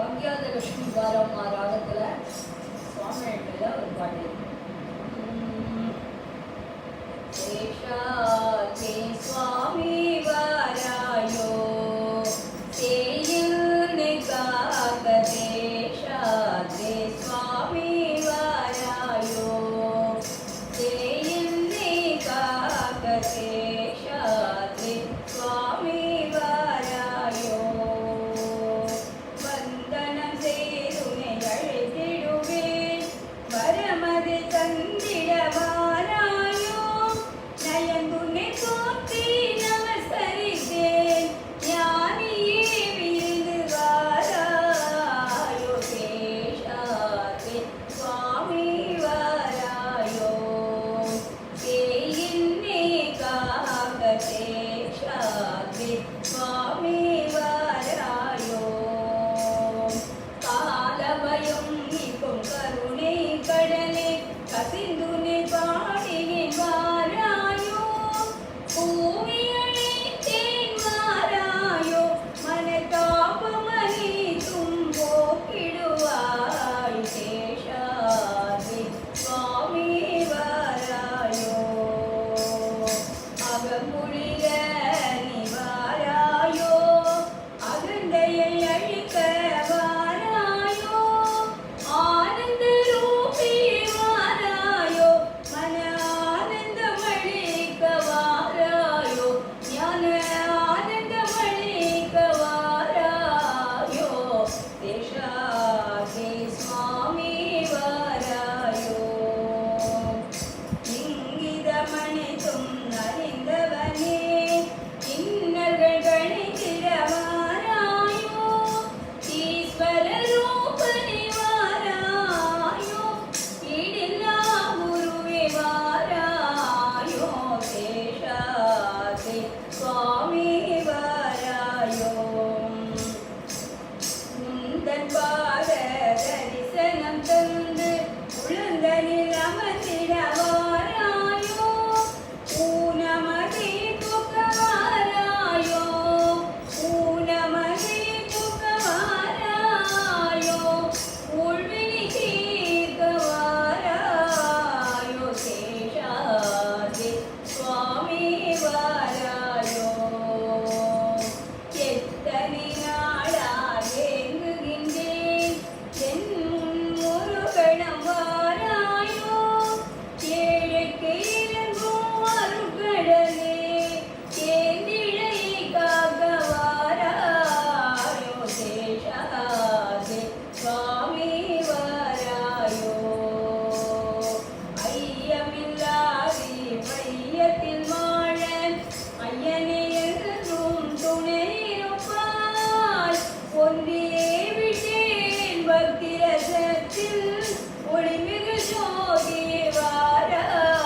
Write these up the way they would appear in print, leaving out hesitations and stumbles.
அஞ்ஞாத லட்சுமி பாரம்மா ராகத்துல சுவாமி எழுதிய ஒரு பாட்டு. சேஷாதே சுவாமி வாராயோ சேயில்னு காக்க சேஷாதே சுவாமி வாராயோ சேயில்னு காக்க சேஷாதே சுவாமி வாராயோ வந்தனம் செய்துனை அழைத்திடுவேன் வரமது தந்திட வாராயோ நயந்துனை போற்றி நமஸ்கரித்தேன் ஞானியே விருந்து வாராயோ சேஷாதே சுவாமி வாராயோ சேயின்னே காக்க சேஷாதே சுவாமி வாராயோ காலபயம் நீக்கும் கருணை கடலே கசிந்துனை பாடினேன் வாராயோ பூமி அழைத்தேன் வாராயோ மனதாபமணி தும்போக்கிடுவாய் சேஷாதே சுவாமி வாராயோ அகமுழிக நீ வாராயோ அகந்தையை அழிக்க வாராயோ ஆனந்த ரூபி வாராயோ மன ஆனந்தமளிக்க வாராயோ ஞான ஆனந்தமளிக்க வாராயோ சேஷாதே சுவாமி வாராயோ இங்கிதமணித்தும் அறிந்தவனே இன்னர்கள் கணித்திட வாராயோ ஈஸ்வர ரூபனே வாராயோ ஈடில்லா குருவே வாராயோ சேஷாதே சுவாமி வாராயோ உந்தன் பாத தரிசனம் தந்து உளுந்தனில் அமர்ந்திட வாராயோ ஊனமதி புக்க வாராயோ ஊனமதி புக்க வாராயோ உள்விழி தீர்க்க வாராயோ சேஷாதே சுவாமி வாராயோ எத்தனை நாளா ஏங்குகின்றேன் என் முன் ஒரு கணம் வாராயோ ஏழைக்கு இறங்கும் அருட்கடலே ஏந்திழை காக்க வாராயோ சேஷாதே சுவாமி வாராயோ ஐயமில்லாதி வையத்தில் வாழ ஐயனே என்றும் துணை இருப்பாய் ஒன்றியே விட்டேன் பக்தி ரசத்தில் ஒளிமிகு ஜோதி வாராயோ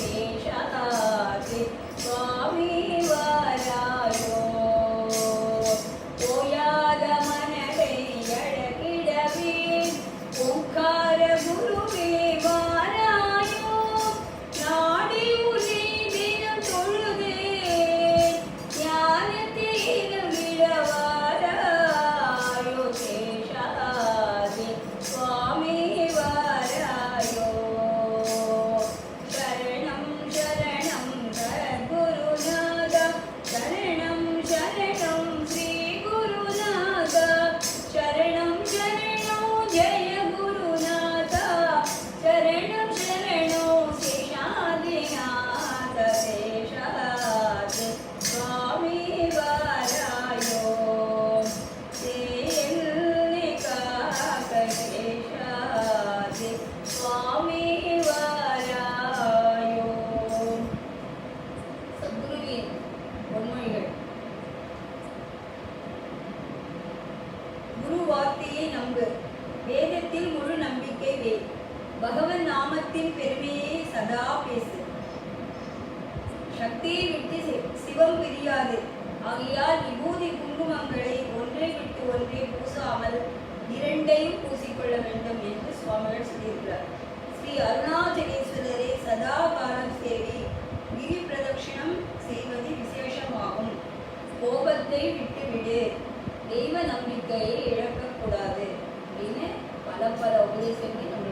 சேஷாதே சுவாமி வாராயோ ஓயாத மனதை அழகிடவே ஓங்கார குருவே வாராயோ நாடி உனை தினம் தொழுதே ஞானத்தீரம் விட வாராயோ சேஷாதே சுவாமி வாராயோ சரணம் சரணம் சத்குருநாதா சரணம் சரணம் ஸ்ரீ குருநாதா சரணம் சரணம் ஜெய குருநாதா சரணம் சரணம் சேஷாதிநாத சேஷாதே சுவாமி வாராயோ சேயல்னி காக்க சேஷாதே சுவாமி வாராயோ. சத்குருவின் பொன்மொழிகள். குரு வார்த்தையை நம்பு, வேதத்தில் முழு நம்பிக்கை வை, பகவன் நாமத்தின் பெருமையை சதா பேசு, சக்தியை விட்டு சிவம் பிரியாது, ஆகையால் விபூதி குங்குமங்களை ஒன்றை விட்டு ஒன்றை பூசாமல் இரண்டையும் பூசிக்கொள்ள வேண்டும் என்று சுவாமிகள் சொல்லியிருக்கிறார். ஸ்ரீ அருணாச்சலேஸ்வரரை சதா காலம் சேவை கிரி பிரதட்சிணம் செய்வது விசேஷமாகும். கோபத்தை விட்டுவிடு, தெய்வ நம்பிக்கையை இழக்க பல உபதேசங்களை